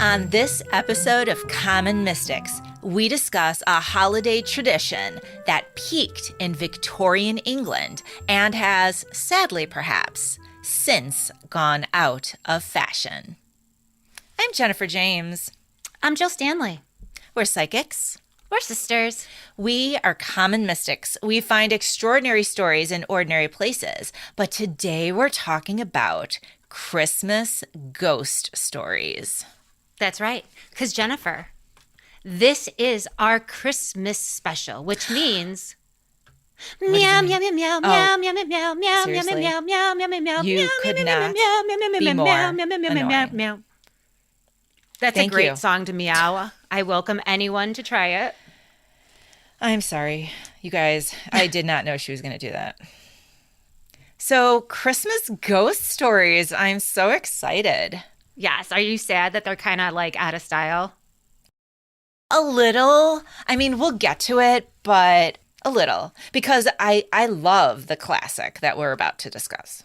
On this episode of Common Mystics, we discuss a holiday tradition that peaked in Victorian England and has, sadly perhaps, since gone out of fashion. I'm Jennifer James. I'm Jill Stanley. We're psychics. We're sisters. We are common mystics. We find extraordinary stories in ordinary places. But today we're talking about Christmas ghost stories. That's right. Because Jennifer, this is our Christmas special, which means meow meow meow meow meow meow meow meow meow meow meow meow meow meow. You could not be more annoying. That's a great song to meow. I welcome anyone to try it. I'm sorry, you guys. I did not know she was going to do that. So, Christmas ghost stories. I'm so excited. Yes. Are you sad that they're kind of like out of style? A little. I mean, we'll get to it, but a little. Because I love the classic that we're about to discuss.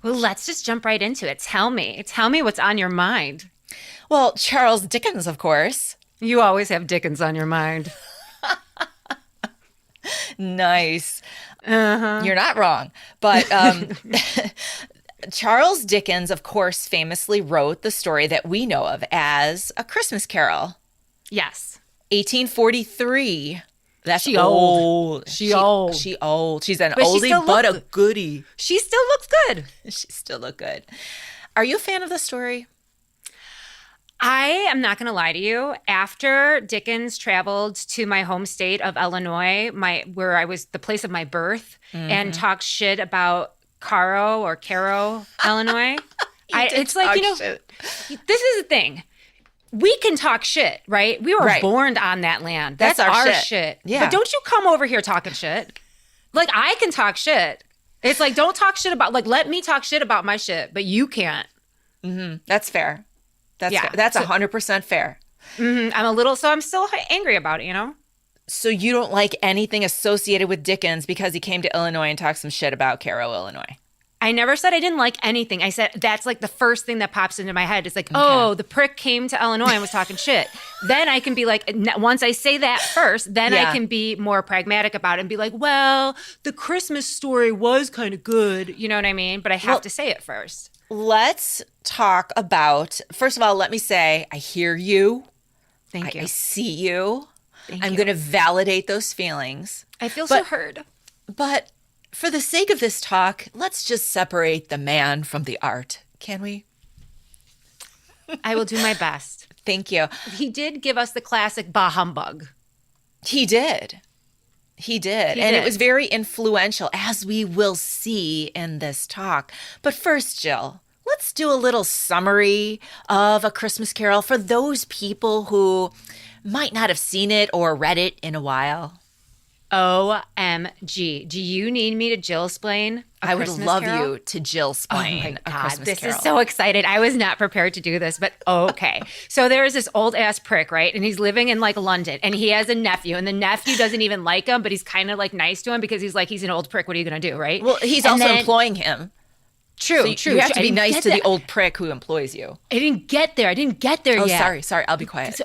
Well, let's just jump right into it. Tell me what's on your mind. Well, Charles Dickens, of course. You always have Dickens on your mind. Nice. You're not wrong. But Charles Dickens, of course, famously wrote the story that we know of as A Christmas Carol. Yes. 1843. That's she old. She old. She old. She's an but oldie, but a goodie. She still looks good. She still look good. Are you a fan of the story? I am not going to lie to you. After Dickens traveled to my home state of Illinois, where I was the place of my birth, and talked shit about Caro, Illinois. It's like, shit. This is the thing. We can talk shit, right? We were born on that land. That's our shit. Yeah. But don't you come over here talking shit. Like, I can talk shit. It's like, don't talk shit about, like, let me talk shit about my shit, but you can't. Mm-hmm. That's fair. That's 100% fair. Mm-hmm. I'm still angry about it, So you don't like anything associated with Dickens because he came to Illinois and talked some shit about Caro, Illinois. I never said I didn't like anything. I said that's like the first thing that pops into my head. It's like, oh, the prick came to Illinois and was talking shit. Then I can be like, once I say that first, then I can be more pragmatic about it and be like, well, the Christmas story was kind of good. You know what I mean? But I have to say it first. Let's talk about, first of all, let me say, I hear you. Thank you. I see you. I'm going to validate those feelings. I feel so heard. But for the sake of this talk, let's just separate the man from the art, can we? I will do my best. Thank you. He did give us the classic bah humbug. He did. And it was very influential, as we will see in this talk. But first, Jill, let's do a little summary of A Christmas Carol for those people who might not have seen it or read it in a while. OMG. Do you need me to Jill-splain I would love you to Jill-splain A Christmas this Carol. Is so excited. I was not prepared to do this, but okay. So there's this old-ass prick, right? And he's living in, like, London, and he has a nephew, and the nephew doesn't even like him, but he's kind of, like, nice to him because he's like, he's an old prick. What are you going to do, right? Well, he's also employing him. True. You have to be nice to the old prick who employs you. I didn't get there yet. Oh, sorry. I'll be quiet.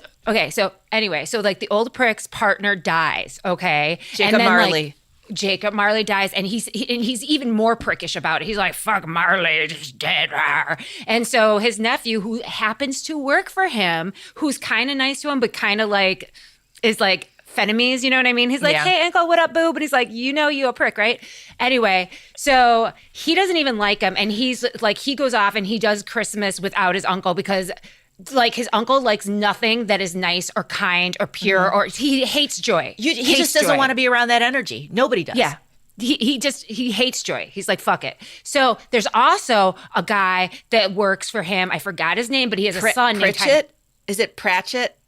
So anyway, like the old prick's partner dies, okay? Jacob Marley. Jacob Marley dies, and he's even more prickish about it. He's like, fuck Marley, he's dead. And so his nephew, who happens to work for him, who's kind of nice to him, but kind of like is like frenemies, you know what I mean? He's like, hey, uncle, what up, boo? But he's like, you a prick, right? Anyway, so he doesn't even like him. And he's like, he goes off and he does Christmas without his uncle because like his uncle likes nothing that is nice or kind or pure or he hates joy. He just doesn't want to be around that energy. Nobody does. Yeah. He hates joy. He's like, fuck it. So there's also a guy that works for him. I forgot his name, but he has a son named Pritchett? Is it Pratchett?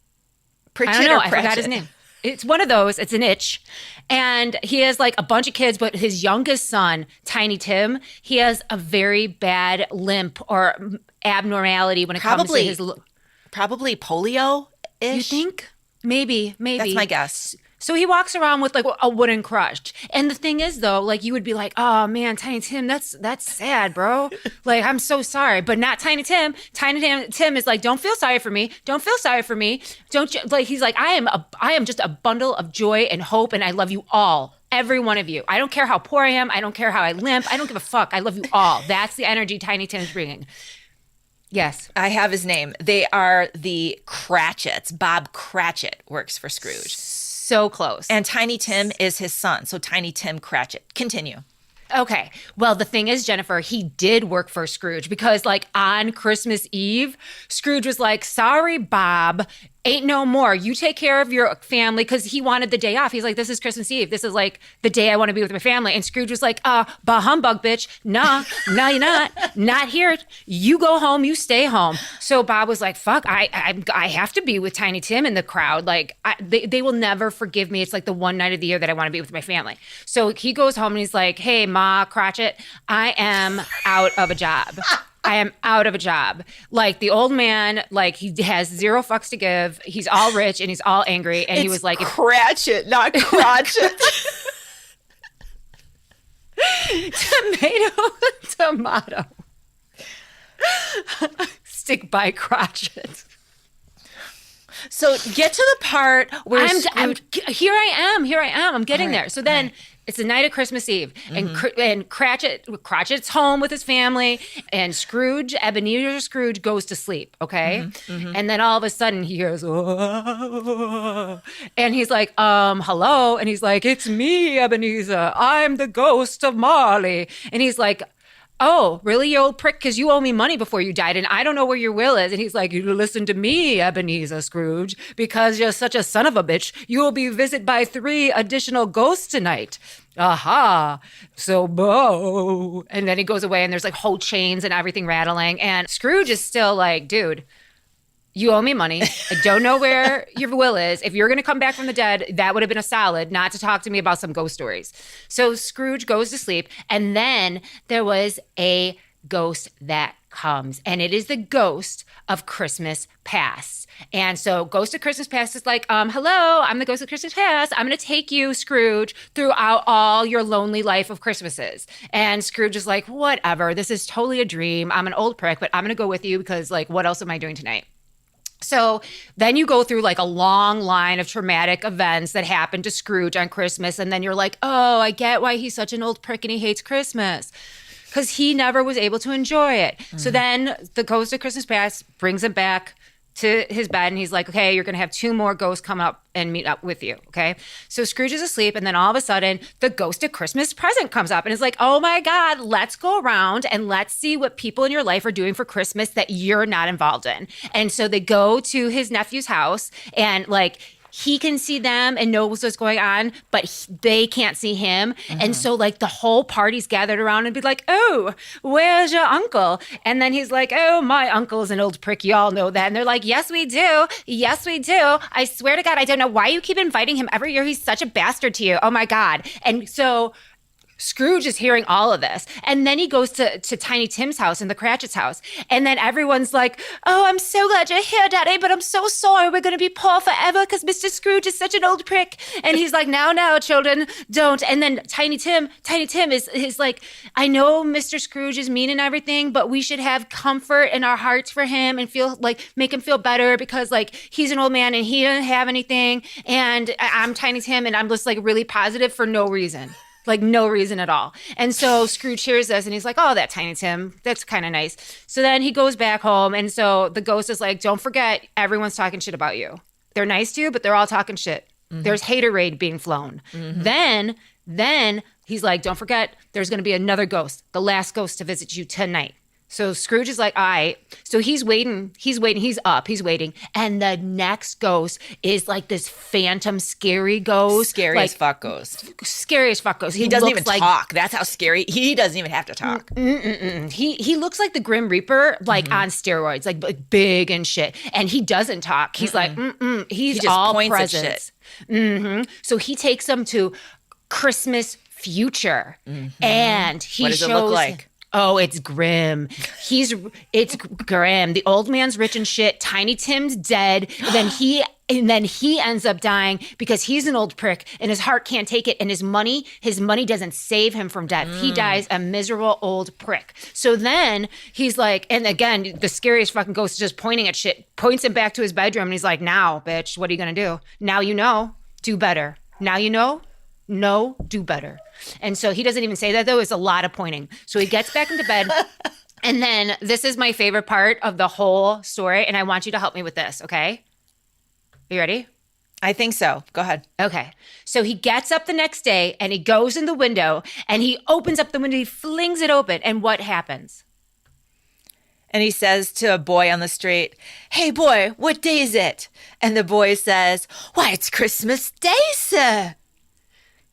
Pritchett I don't know. or Pratchett? I forgot his name. It's one of those. It's an itch. And he has like a bunch of kids, but his youngest son, Tiny Tim, he has a very bad limp or abnormality when it comes to his... Probably polio-ish? You think? Maybe. That's my guess. So he walks around with like a wooden crutch. And the thing is though, like you would be like, oh man, Tiny Tim, that's sad, bro. Like, I'm so sorry. But not Tiny Tim. Tim is like, don't feel sorry for me. Don't feel sorry for me. Don't you, like, he's like, I am just a bundle of joy and hope, and I love you all. Every one of you. I don't care how poor I am. I don't care how I limp. I don't give a fuck. I love you all. That's the energy Tiny Tim's bringing. Yes. I have his name. They are the Cratchits. Bob Cratchit works for Scrooge. So close. And Tiny Tim is his son. So Tiny Tim Cratchit. Continue. Okay. Well, the thing is, Jennifer, he did work for Scrooge because like on Christmas Eve, Scrooge was like, sorry, Bob, ain't no more. You take care of your family, because he wanted the day off. He's like, this is Christmas Eve. This is like the day I want to be with my family. And Scrooge was like, bah humbug, bitch. Nah, you're not. Not here. You go home. You stay home. So Bob was like, fuck, I have to be with Tiny Tim in the crowd. Like, they will never forgive me. It's like the one night of the year that I want to be with my family. So he goes home and he's like, hey, Ma Cratchit, I am out of a job. I am out of a job. Like the old man, like he has zero fucks to give. He's all rich and he's all angry. And he was like, Cratchit, not Crotchet. Tomato. Stick by crotchet. So get to the part where here I am. I'm getting there. So then it's the night of Christmas Eve, and Cratchit's home with his family, and Scrooge, Ebenezer Scrooge, goes to sleep. Okay, and then all of a sudden he hears, oh, and he's like, hello, and he's like, it's me, Ebenezer. I'm the ghost of Marley, and he's like, oh, really, you old prick? Because you owe me money before you died, and I don't know where your will is. And he's like, you listen to me, Ebenezer Scrooge, because you're such a son of a bitch. You will be visited by 3 additional ghosts tonight. Aha. So, bo. And then he goes away, and there's like whole chains and everything rattling. And Scrooge is still like, dude, you owe me money. I don't know where your will is. If you're going to come back from the dead, that would have been a solid not to talk to me about some ghost stories. So Scrooge goes to sleep. And then there was a ghost that comes. And it is the ghost of Christmas Past. And so Ghost of Christmas Past is like, hello, I'm the ghost of Christmas Past. I'm going to take you, Scrooge, throughout all your lonely life of Christmases. And Scrooge is like, whatever. This is totally a dream. I'm an old prick, but I'm going to go with you because, like, what else am I doing tonight? So then you go through like a long line of traumatic events that happened to Scrooge on Christmas. And then you're like, oh, I get why he's such an old prick and he hates Christmas, because he never was able to enjoy it. So then the ghost of Christmas Past brings him back to his bed, and he's like, okay, you're going to have 2 more ghosts come up and meet up with you, okay? So Scrooge is asleep, and then all of a sudden, the ghost of Christmas Present comes up, and is like, oh my God, let's go around and let's see what people in your life are doing for Christmas that you're not involved in. And so they go to his nephew's house, and like, he can see them and knows what's going on, but they can't see him. And so like the whole party's gathered around and be like, oh, where's your uncle? And then he's like, oh, my uncle's an old prick. Y'all know that. And they're like, yes, we do. Yes, we do. I swear to God, I don't know why you keep inviting him every year. He's such a bastard to you. Oh my God. And so Scrooge is hearing all of this. And then he goes to Tiny Tim's house and the Cratchit's house. And then everyone's like, oh, I'm so glad you're here, Daddy, but I'm so sorry we're going to be poor forever because Mr. Scrooge is such an old prick. And he's like, now, children, don't. And then Tiny Tim is like, I know Mr. Scrooge is mean and everything, but we should have comfort in our hearts for him and feel like, make him feel better because like he's an old man and he doesn't have anything. And I'm Tiny Tim and I'm just like really positive for no reason. Like no reason at all. And so Scrooge hears this and he's like, oh, that Tiny Tim, that's kind of nice. So then he goes back home. And so the ghost is like, don't forget, everyone's talking shit about you. They're nice to you, but they're all talking shit. There's haterade being flown. Then he's like, don't forget, there's going to be another ghost, the last ghost to visit you tonight. So Scrooge is like, all right. So he's waiting. He's up. He's waiting. And the next ghost is like this phantom scary ghost. Scary as fuck ghost. Scary as fuck ghost. He doesn't even talk. That's how scary. He doesn't even have to talk. He looks like the Grim Reaper, like on steroids, like big and shit. And he doesn't talk. He's like, he's just all presence. So he takes them to Christmas future. And he what does it look like? Oh, it's grim. It's grim. The old man's rich and shit. Tiny Tim's dead. Then he And then he ends up dying because he's an old prick and his heart can't take it. And his money doesn't save him from death. He dies a miserable old prick. So then he's like, and again, the scariest fucking ghost is just pointing at shit, points him back to his bedroom. And he's like, now, bitch, what are you going to do? Now you know, do better. Now you know, no, do better. And so he doesn't even say that though. It's a lot of pointing. So he gets back into bed. And then this is my favorite part of the whole story. And I want you to help me with this, okay? You ready? I think so. Go ahead. Okay. So he gets up the next day and he goes in the window and he opens up the window, he flings it open. And what happens? And he says to a boy on the street, "Hey boy, what day is it?" And the boy says, "Why, it's Christmas Day, sir."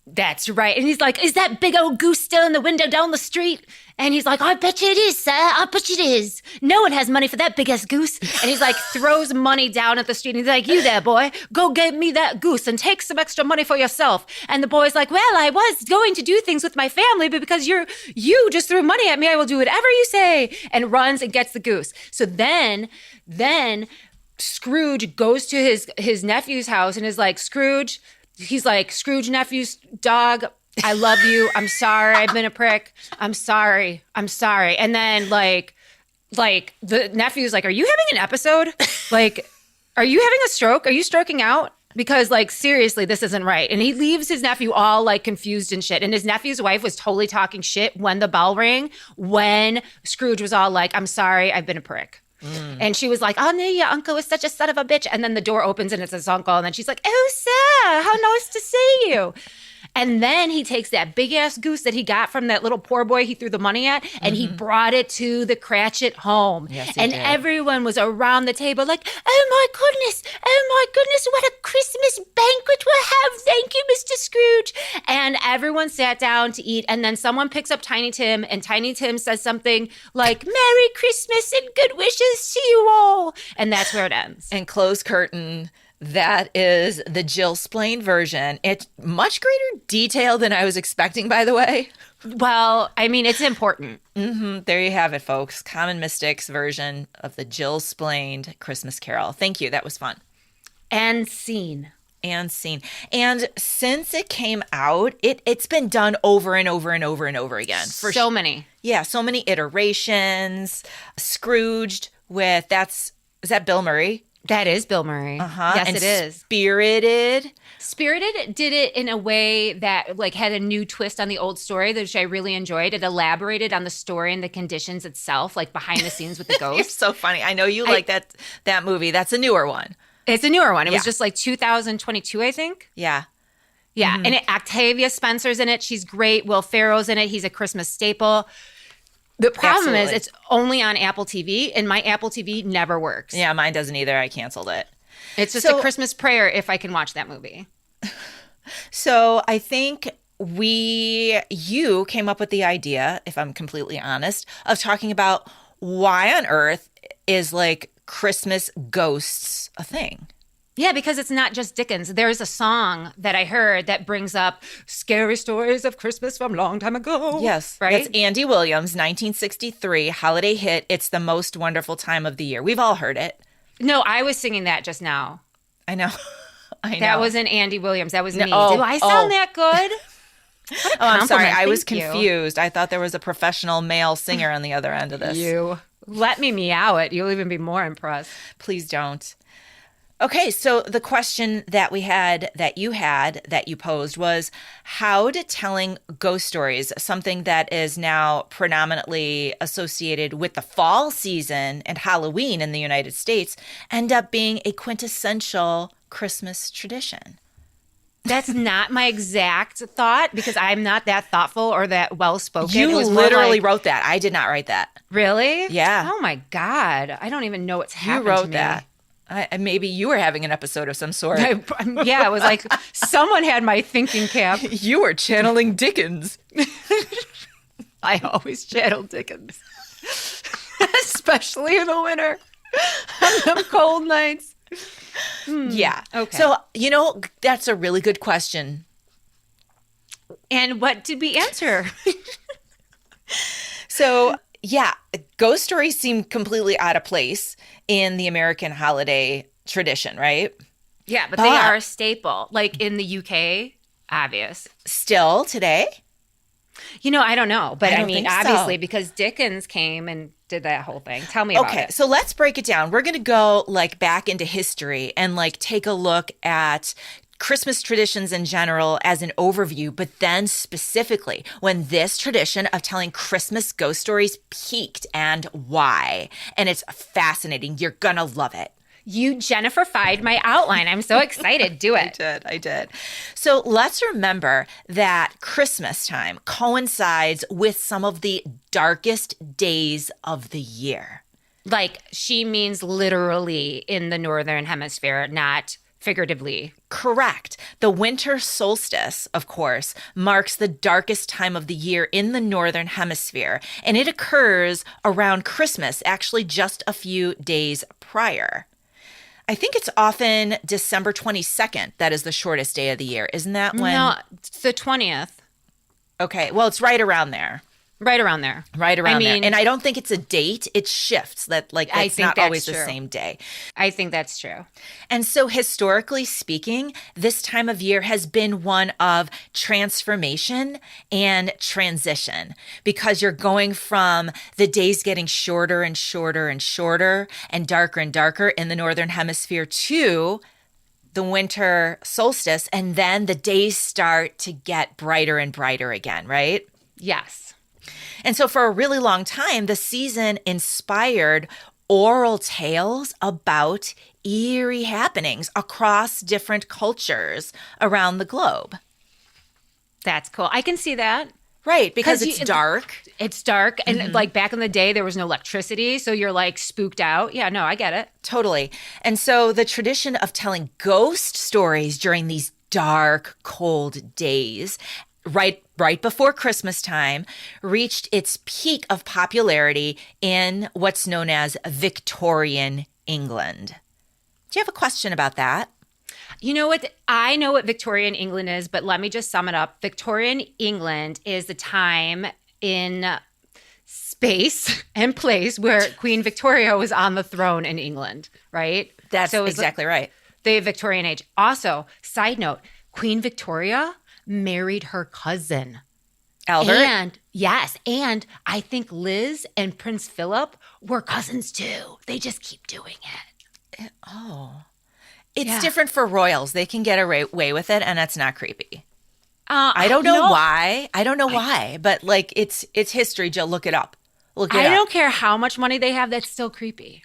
That's right. And he's like, "Is that big old goose still in the window down the street?" And he's like, "I bet you it is, sir. I bet you it is. No one has money for that big ass goose." And he's like, throws money down at the street. And he's like, "You there, boy, go get me that goose and take some extra money for yourself." And the boy's like, "Well, I was going to do things with my family, but because you just threw money at me, I will do whatever you say." And runs and gets the goose. So then Scrooge goes to his nephew's house and is like, "Scrooge," he's like, "Scrooge, nephew's dog, I love you. I'm sorry. I've been a prick. I'm sorry. And then like the nephew's like, "Are you having an episode? Like, are you having a stroke? Are you stroking out? Because like, seriously, this isn't right." And he leaves his nephew all like confused and shit. And his nephew's wife was totally talking shit when the bell rang, when Scrooge was all like, "I'm sorry. I've been a prick." And she was like, "Oh, no, your uncle is such a son of a bitch." And then the door opens and it's his uncle. And then she's like, "Oh, sir, how nice to see you." And then he takes that big ass goose that he got from that little poor boy he threw the money at, and he brought it to the Cratchit home. Yes, and did. Everyone was around the table like, oh my goodness, what a Christmas banquet we'll have. Thank you, Mr. Scrooge. And everyone sat down to eat. And then someone picks up Tiny Tim, and Tiny Tim says something like, "Merry Christmas and good wishes to you all." And that's where it ends. And close curtain. That is the Jill Splain version. It's much greater detail than I was expecting, by the way. Well, I mean, it's important. There you have it, folks. Common Mystics version of the Jill Splained Christmas Carol. Thank you. That was fun. And scene. And since it came out, it's been done over and over and over and over again. So many. Yeah, so many iterations. Scrooged with, is that Bill Murray? That is Bill Murray. Yes, and it is. Spirited did it in a way that like had a new twist on the old story, which I really enjoyed. It elaborated on the story and the conditions itself, like behind the scenes with the ghosts. You're so funny. I know you like that movie. That's a newer one. It's a newer one. It was just like 2022, I think. Yeah. Yeah. And Octavia Spencer's in it. She's great. Will Ferrell's in it. He's a Christmas staple. The problem is it's only on Apple TV, and my Apple TV never works. Yeah, mine doesn't either. I canceled it. It's just a Christmas prayer if I can watch that movie. So I think you came up with the idea, if I'm completely honest, of talking about why on earth is like Christmas ghosts a thing. Yeah, because it's not just Dickens. There's a song that I heard that brings up scary stories of Christmas from a long time ago. Yes, right? It's Andy Williams' 1963 holiday hit, "It's the Most Wonderful Time of the Year." We've all heard it. No, I was singing that just now. I know. That wasn't Andy Williams. That was me. Oh, Do I sound that good? I'm sorry. I was Thank you. confused. I thought there was a professional male singer on the other end of this. You let me meow it. You'll even be more impressed. Please don't. Okay, so the question that you posed was, how did telling ghost stories, something that is now predominantly associated with the fall season and Halloween in the United States, end up being a quintessential Christmas tradition? That's not my exact thought because I'm not that thoughtful or that well-spoken. You literally wrote that. I did not write that. Really? Yeah. Oh my God. I don't even know what's happening. You wrote to me. that. Maybe you were having an episode of some sort. Yeah, it was like someone had my thinking cap. You were channeling Dickens. I always channel Dickens, especially in the winter on them cold nights. Yeah. Okay. So, that's a really good question. And what did we answer? So, yeah, ghost stories seem completely out of place in the American holiday tradition, right? Yeah, but they But are a staple. Like in the UK, obvious. still today, I don't know. But I I don't mean, think obviously, so. because Dickens came and did that whole thing. Tell me about Okay, it. so let's break it down. We're going to go like back into history and like take a look at Christmas traditions in general as an overview, but then specifically when this tradition of telling Christmas ghost stories peaked and why. And it's fascinating. You're going to love it. You Jennifer-fied my outline. I'm so excited. Do it. I did. So let's remember that Christmas time coincides with some of the darkest days of the year. Like she means literally in the Northern Hemisphere, not figuratively. Correct. The winter solstice, of course, marks the darkest time of the year in the Northern Hemisphere, and it occurs around Christmas, actually just a few days prior. I think it's often December 22nd that is the shortest day of the year. Isn't that when? No, it's the 20th. Okay, well, it's right around there. Right around there. Right around I mean, there. And I don't think it's a date. It shifts. That's think not that's always the true. same day. I think that's true. And so historically speaking, this time of year has been one of transformation and transition because you're going from the days getting shorter and shorter and shorter and darker in the Northern Hemisphere to the winter solstice. And then the days start to get brighter and brighter again, right? Yes. And so for a really long time, the season inspired oral tales about eerie happenings across different cultures around the globe. That's cool. I can see that. Right, because 'Cause it's you- dark. It's dark. And like back in the day, there was no electricity. So you're like spooked out. Yeah, no, I get it. Totally. And so the tradition of telling ghost stories during these dark, cold days, right before Christmas time, reached its peak of popularity in what's known as Victorian England. Do you have a question about that? You know what? I know what Victorian England is, but let me just sum it up. Victorian England is the time in space and place where Queen Victoria was on the throne in England, right? That's So it was exactly right. the Victorian age. Also, side note, Queen Victoria married her cousin. Albert? And yes, and I think Liz and Prince Philip were cousins too. They just keep doing it. It's Yeah. different for royals. They can get away with it, and that's not creepy. I don't know you know, why. I don't know why, but like it's history, Jill. Look it up. Look it I up. don't care how much money they have, that's still creepy.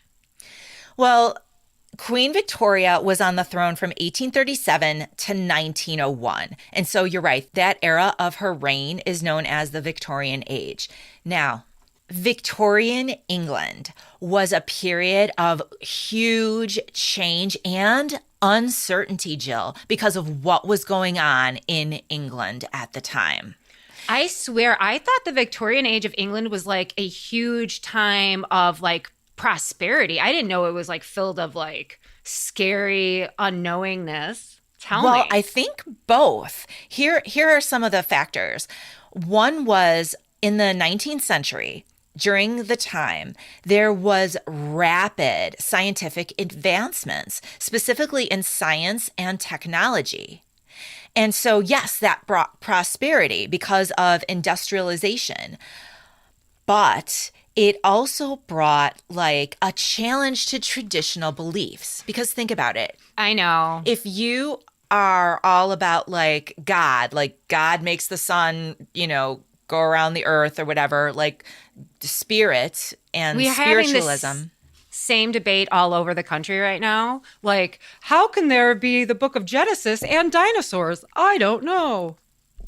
Well, Queen Victoria was on the throne from 1837 to 1901. And so you're right, that era of her reign is known as the Victorian Age. Now, Victorian England was a period of huge change and uncertainty, Jill, because of what was going on in England at the time. I swear, I thought the Victorian age of England was like a huge time of like prosperity. I didn't know it was like filled of like scary unknowingness. Tell Well, me. I think both. Here are some of the factors. One was in the 19th century, during the time, there was rapid scientific advancements, specifically in science and technology. And so, yes, that brought prosperity because of industrialization. But it also brought like a challenge to traditional beliefs. Because think about it. I know. If you are all about like God makes the sun, go around the earth or whatever, like spirit and We're having this spiritualism. same debate all over the country right now. Like, how can there be the book of Genesis and dinosaurs? I don't know.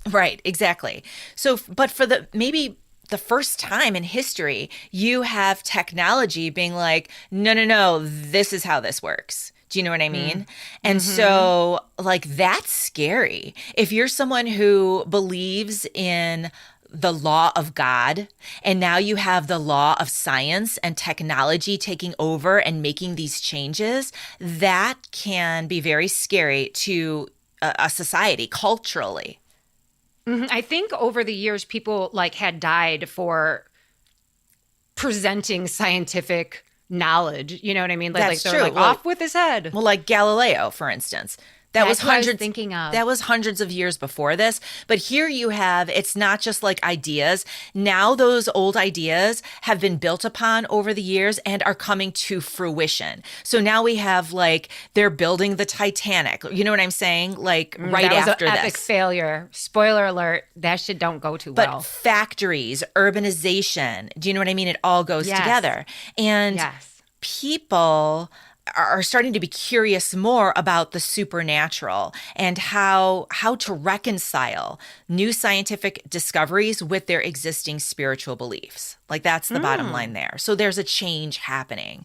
Right, exactly. So, but for maybe the first time in history, you have technology being like, no, this is how this works. Do you know what I mean? And so, like, that's scary. If you're someone who believes in the law of God, and now you have the law of science and technology taking over and making these changes, that can be very scary to a society culturally. I think over the years, people like had died for presenting scientific knowledge. You know what I mean? That's they're true. like Well, off with his head. Well, like Galileo, for instance. That was That's what I was hundreds thinking of. That was hundreds of years before this. But here you have, it's not just like ideas. Now those old ideas have been built upon over the years and are coming to fruition. So now we have like they're building the Titanic. You know what I'm saying? Like right that was after an this. epic failure. Spoiler alert, that shit don't go too But well. factories, urbanization, do you know what I mean? It all goes Yes. together. And Yes. people are starting to be curious more about the supernatural and how to reconcile new scientific discoveries with their existing spiritual beliefs. Like that's the bottom line there. So there's a change happening.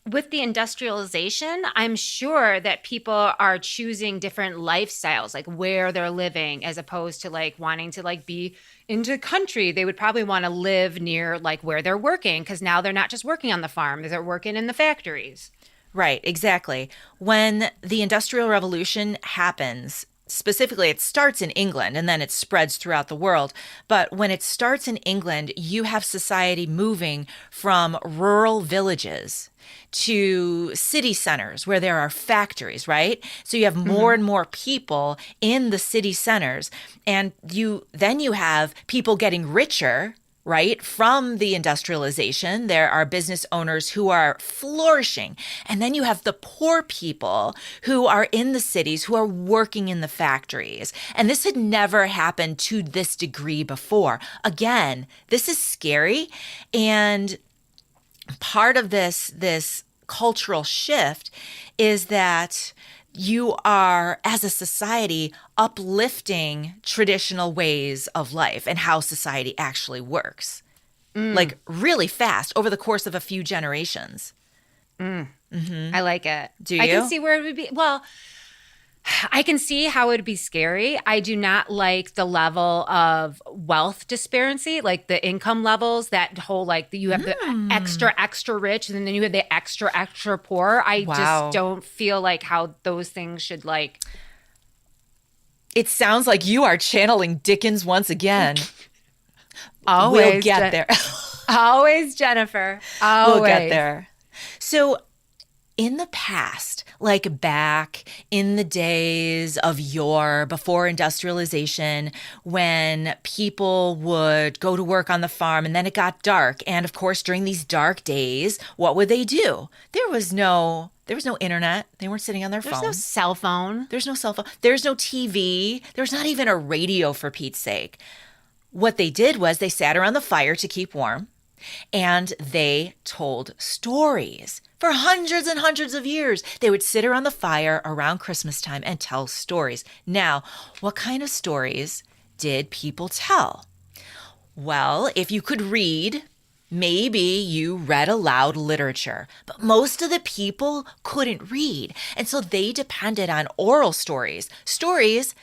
With the industrialization, I'm sure that people are choosing different lifestyles, like where they're living, as opposed to like wanting to like be into country. They would probably want to live near like where they're working, because now they're not just working on the farm, they're working in the factories. Right, exactly. When the Industrial Revolution happens, specifically, it starts in England and then it spreads throughout the world. But when it starts in England, you have society moving from rural villages to city centers where there are factories, right? So you have more and more people in the city centers, and you have people getting richer, right? From the industrialization, there are business owners who are flourishing. And then you have the poor people who are in the cities who are working in the factories. And this had never happened to this degree before. Again, this is scary. And part of this cultural shift is that you are, as a society, uplifting traditional ways of life and how society actually works. Like really fast over the course of a few generations. I like it. Do I you? can see where it would be. Well, I can see how it would be scary. I do not like the level of wealth disparity, like the income levels, that whole like you have the extra rich and then you have the extra poor. I Wow. just don't feel like how those things should like. It sounds like you are channeling Dickens once again. Always We'll get there. Always, Jennifer. Always. We'll get there. So in the past, like back in the days of yore, before industrialization, when people would go to work on the farm and then it got dark. And of course, during these dark days, what would they do? There was no internet. They weren't sitting on their phone. There's no cell phone. There's no cell phone. There's no TV. There's not even a radio, for Pete's sake. What they did was they sat around the fire to keep warm, and they told stories. For hundreds and hundreds of years, they would sit around the fire around Christmas time and tell stories. Now, what kind of stories did people tell? Well, if you could read, maybe you read aloud literature, but most of the people couldn't read. And so they depended on oral stories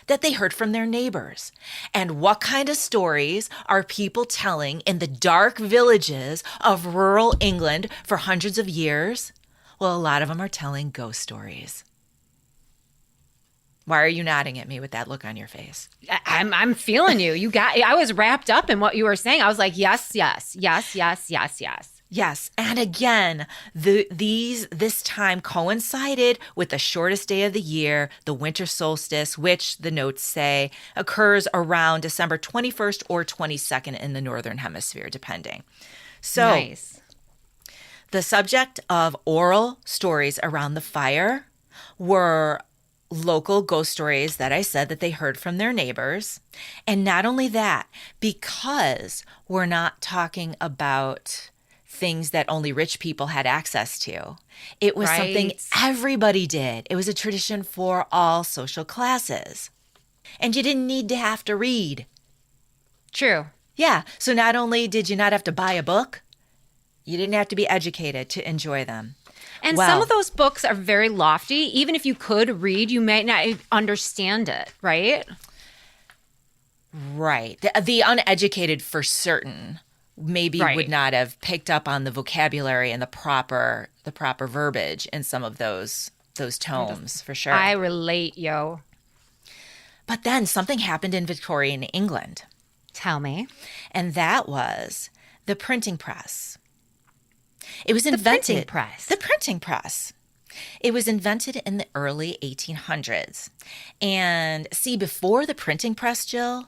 that they heard from their neighbors. And what kind of stories are people telling in the dark villages of rural England for hundreds of years? Well, a lot of them are telling ghost stories. Why are you nodding at me with that look on your face? I'm feeling you. I was wrapped up in what you were saying. I was like, yes. Yes, and again, this time coincided with the shortest day of the year, the winter solstice, which the notes say occurs around December 21st or 22nd in the northern hemisphere, depending. So, nice. The subject of oral stories around the fire were local ghost stories that I said that they heard from their neighbors. And not only that, because we're not talking about things that only rich people had access to. It was something everybody did. It was a tradition for all social classes. And you didn't need to have to read. True. Yeah. So not only did you not have to buy a book, you didn't have to be educated to enjoy them. And some of those books are very lofty. Even if you could read, you might not understand it, right? Right. The uneducated, for certain, maybe would not have picked up on the vocabulary and the proper verbiage in some of those tomes, for sure. I relate, yo. But then something happened in Victorian England. Tell me. And that was the printing press. It was invented. The printing press. The printing press. It was invented in the early 1800s. And see, before the printing press, Jill,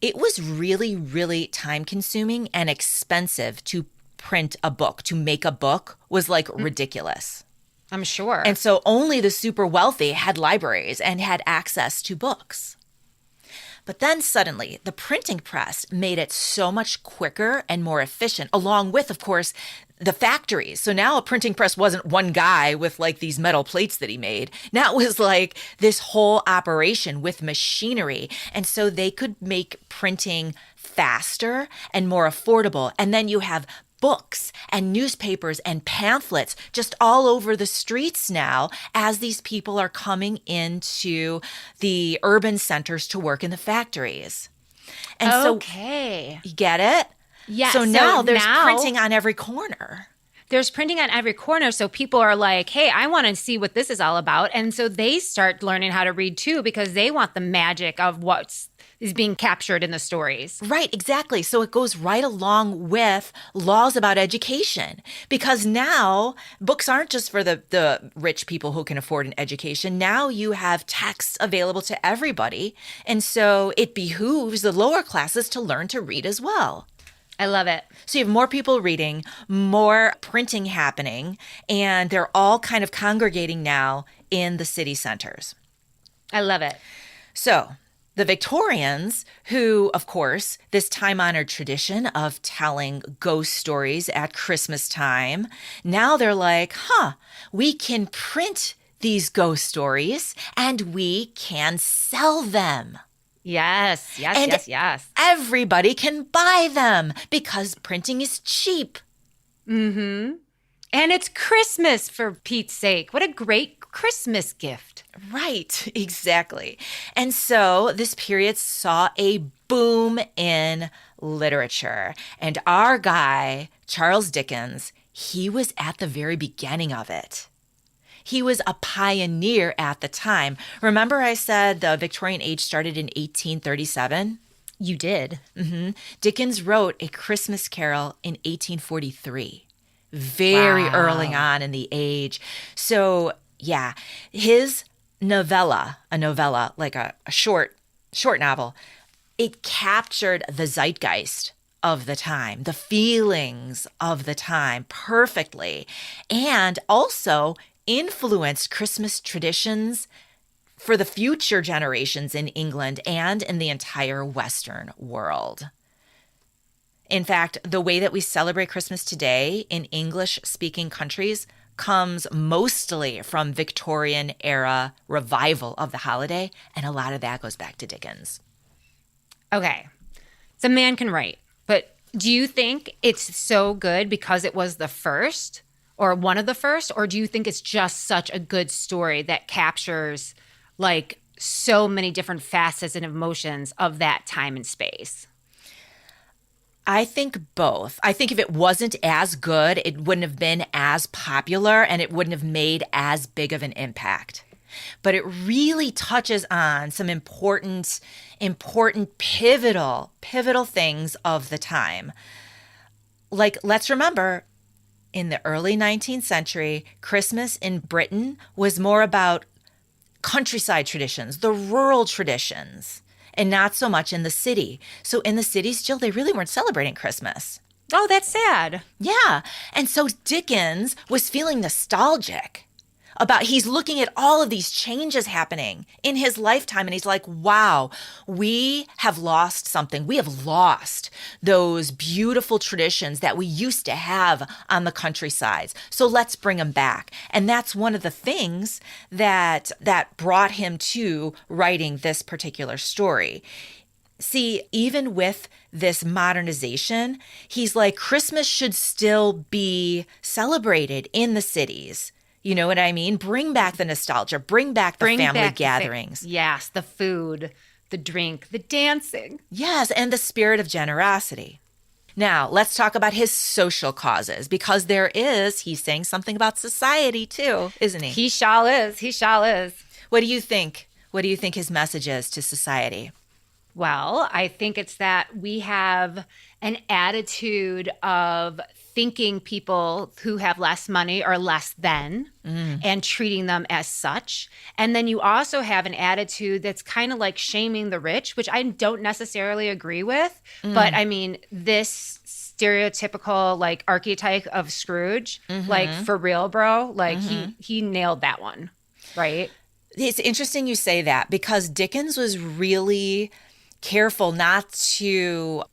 it was really, really time consuming and expensive to print a book. To make a book was like ridiculous. I'm sure. And so only the super wealthy had libraries and had access to books. But then suddenly, the printing press made it so much quicker and more efficient, along with, of course, the factories. So now a printing press wasn't one guy with like these metal plates that he made. Now it was like this whole operation with machinery. And so they could make printing faster and more affordable. And then you have books and newspapers and pamphlets just all over the streets now as these people are coming into the urban centers to work in the factories. And okay. So, you get it? Yes. So now there's printing on every corner. There's printing on every corner. So people are like, hey, I want to see what this is all about. And so they start learning how to read too, because they want the magic of what is being captured in the stories. Right, exactly. So it goes right along with laws about education, because now books aren't just for the rich people who can afford an education. Now you have texts available to everybody. And so it behooves the lower classes to learn to read as well. I love it. So you have more people reading, more printing happening, and they're all kind of congregating now in the city centers. I love it. So the Victorians, who, of course, this time-honored tradition of telling ghost stories at Christmas time, now they're like, we can print these ghost stories and we can sell them. Yes. Everybody can buy them because printing is cheap. Mm-hmm. And it's Christmas, for Pete's sake. What a great Christmas gift. Right, exactly. And so this period saw a boom in literature. And our guy, Charles Dickens, he was at the very beginning of it. He was a pioneer at the time. Remember I said the Victorian age started in 1837? You did. Mm-hmm. Dickens wrote A Christmas Carol in 1843, very early on in the age. So, yeah, his a novella, like a short novel, it captured the zeitgeist of the time, the feelings of the time perfectly, and also influenced Christmas traditions for the future generations in England and in the entire Western world. In fact, the way that we celebrate Christmas today in English-speaking countries comes mostly from Victorian era revival of the holiday, and a lot of that goes back to Dickens. Okay, so man can write, but do you think it's so good because it was the first? Or one of the first, or do you think it's just such a good story that captures like so many different facets and emotions of that time and space? I think both. I think if it wasn't as good, it wouldn't have been as popular and it wouldn't have made as big of an impact. But it really touches on some important, pivotal things of the time. Like, let's remember, in the early 19th century, Christmas in Britain was more about countryside traditions, the rural traditions, and not so much in the city. So in the cities, Jill, they really weren't celebrating Christmas. Oh, that's sad. Yeah. And so Dickens was feeling nostalgic about, he's looking at all of these changes happening in his lifetime. And he's like, wow, we have lost something. We have lost those beautiful traditions that we used to have on the countrysides. So let's bring them back. And that's one of the things that brought him to writing this particular story. See, even with this modernization, he's like, Christmas should still be celebrated in the cities. You know what I mean? Bring back the nostalgia. Bring back the family gatherings. Yes, the food, the drink, the dancing. Yes, and the spirit of generosity. Now, let's talk about his social causes, because he's saying something about society too, isn't he? He shall is. What do you think? What do you think his message is to society? Well, I think it's that we have an attitude of thinking people who have less money are less than and treating them as such. And then you also have an attitude that's kind of like shaming the rich, which I don't necessarily agree with. But I mean, this stereotypical like archetype of Scrooge, like for real, bro, like he nailed that one, right? It's interesting you say that because Dickens was really careful not to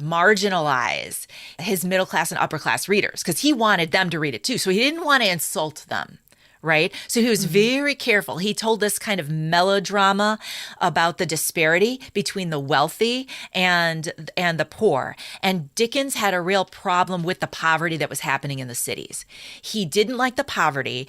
marginalize his middle class and upper class readers because he wanted them to read it too. So he didn't want to insult them. Right. So he was very careful. He told this kind of melodrama about the disparity between the wealthy and the poor. And Dickens had a real problem with the poverty that was happening in the cities. He didn't like the poverty,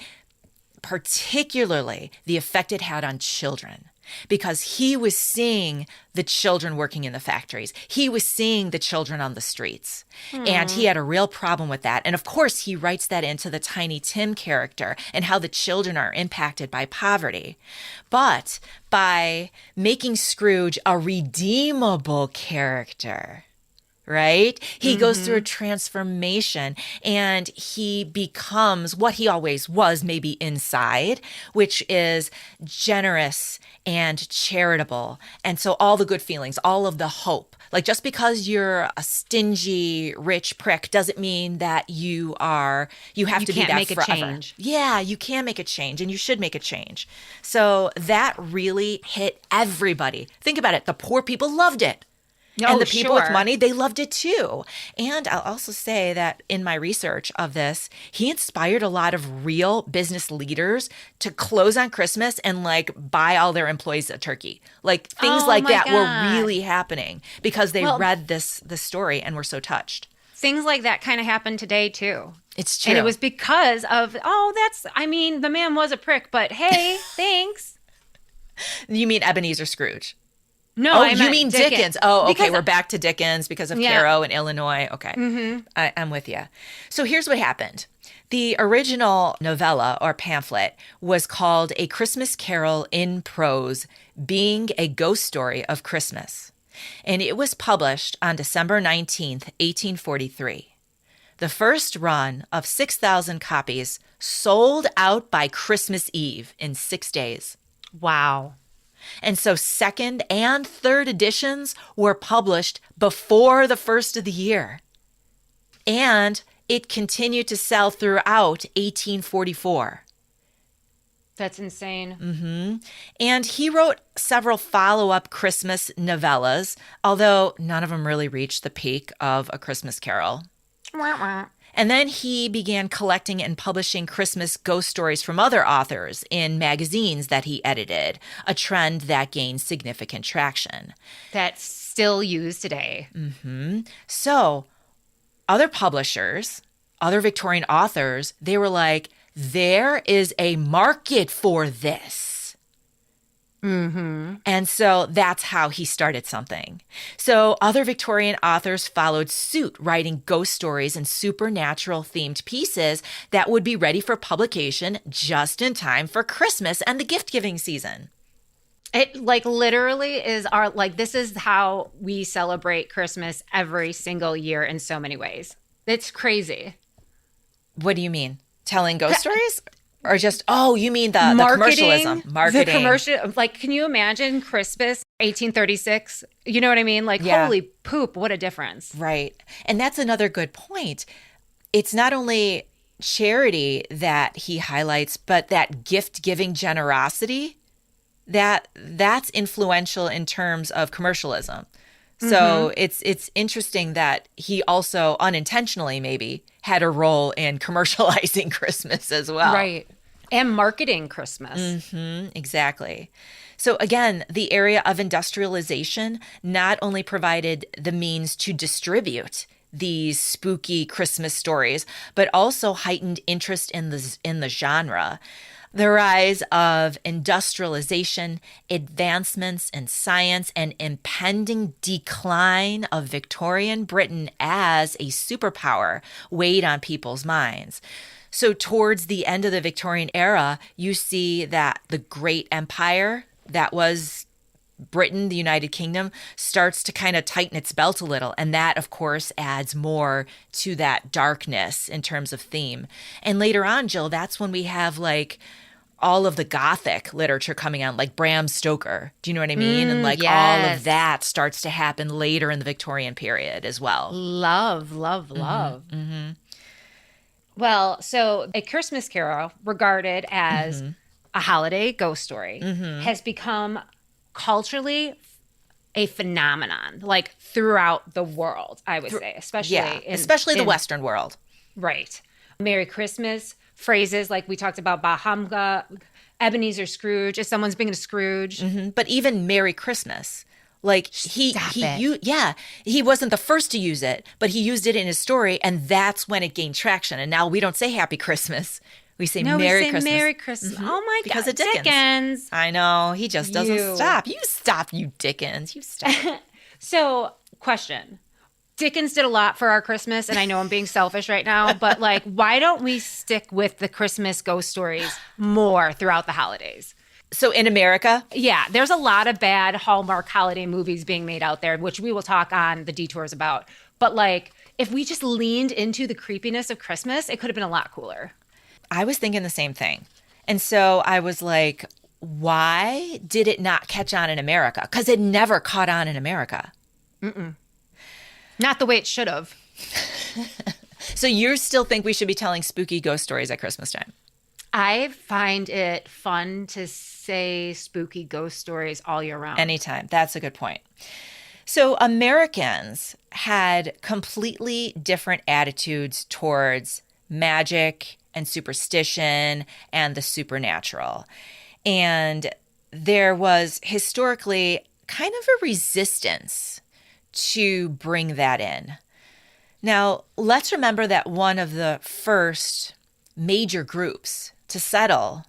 particularly the effect it had on children. Because he was seeing the children working in the factories. He was seeing the children on the streets. And he had a real problem with that. And of course, he writes that into the Tiny Tim character and how the children are impacted by poverty. But by making Scrooge a redeemable character, right? He goes through a transformation and he becomes what he always was, maybe inside, which is generous and charitable. And so all the good feelings, all of the hope. Like just because you're a stingy, rich prick doesn't mean that you have to be that forever. You can't make a change. Yeah, you can make a change and you should make a change. So that really hit everybody. Think about it. The poor people loved it. And the people with money, they loved it too. And I'll also say that in my research of this, he inspired a lot of real business leaders to close on Christmas and like buy all their employees a turkey. Like things like that were really happening because they read this story and were so touched. Things like that kind of happen today too. It's true. And it was because of, the man was a prick, but hey, thanks. You mean Ebenezer Scrooge? No, you mean Dickens. Oh, okay. We're back to Dickens because of Caro in Illinois. Okay. I'm with you. So here's what happened. The original novella or pamphlet was called A Christmas Carol in Prose, being a ghost story of Christmas. And it was published on December 19th, 1843. The first run of 6,000 copies sold out by Christmas Eve in 6 days. Wow. And so second and third editions were published before the first of the year. And it continued to sell throughout 1844. That's insane. And he wrote several follow-up Christmas novellas, although none of them really reached the peak of A Christmas Carol. And then he began collecting and publishing Christmas ghost stories from other authors in magazines that he edited, a trend that gained significant traction. That's still used today. So other publishers, other Victorian authors, they were like, there is a market for this. And so that's how he started something. So other Victorian authors followed suit, writing ghost stories and supernatural themed pieces that would be ready for publication just in time for Christmas and the gift giving season. It like literally is this is how we celebrate Christmas every single year in so many ways. It's crazy. What do you mean? Telling ghost stories? Or just, you mean the commercialism. Marketing. The commercial, like, can you imagine Christmas 1836? You know what I mean? Like, holy poop, what a difference. Right. And that's another good point. It's not only charity that he highlights, but that gift-giving generosity, that's influential in terms of commercialism. So it's interesting that he also unintentionally maybe had a role in commercializing Christmas as well. Right. And marketing Christmas. Exactly. So again, the area of industrialization not only provided the means to distribute these spooky Christmas stories, but also heightened interest in the genre. The rise of industrialization, advancements in science, and impending decline of Victorian Britain as a superpower weighed on people's minds. So towards the end of the Victorian era, you see that the great empire that was Britain, the United Kingdom, starts to kind of tighten its belt a little. And that, of course, adds more to that darkness in terms of theme. And later on, Jill, that's when we have like all of the Gothic literature coming on, like Bram Stoker. Do you know what I mean? And like all of that starts to happen later in the Victorian period as well. Love. Well, so A Christmas Carol, regarded as a holiday ghost story, has become culturally a phenomenon, like throughout the world, I would say, especially the Western world. Right. Merry Christmas, phrases like we talked about, Bahamga, Ebenezer Scrooge, if someone's being a Scrooge. But even Merry Christmas. Like he wasn't the first to use it, but he used it in his story, and that's when it gained traction. And now we don't say Happy Christmas. We say Merry Christmas. Merry Christmas. Oh my God. Because of Dickens. I know. He just doesn't stop. You stop, you Dickens. You stop. So, question. Dickens did a lot for our Christmas, and I know I'm being selfish right now, but like, why don't we stick with the Christmas ghost stories more throughout the holidays? So in America? Yeah, there's a lot of bad Hallmark holiday movies being made out there, which we will talk on the detours about. But like, if we just leaned into the creepiness of Christmas, it could have been a lot cooler. I was thinking the same thing. And so I was like, why did it not catch on in America? Because it never caught on in America. Not the way it should have. So you still think we should be telling spooky ghost stories at Christmas time? I find it fun to say spooky ghost stories all year round. Anytime. That's a good point. So Americans had completely different attitudes towards magic and superstition and the supernatural. And there was historically kind of a resistance to bring that in. Now, let's remember that one of the first major groups to settle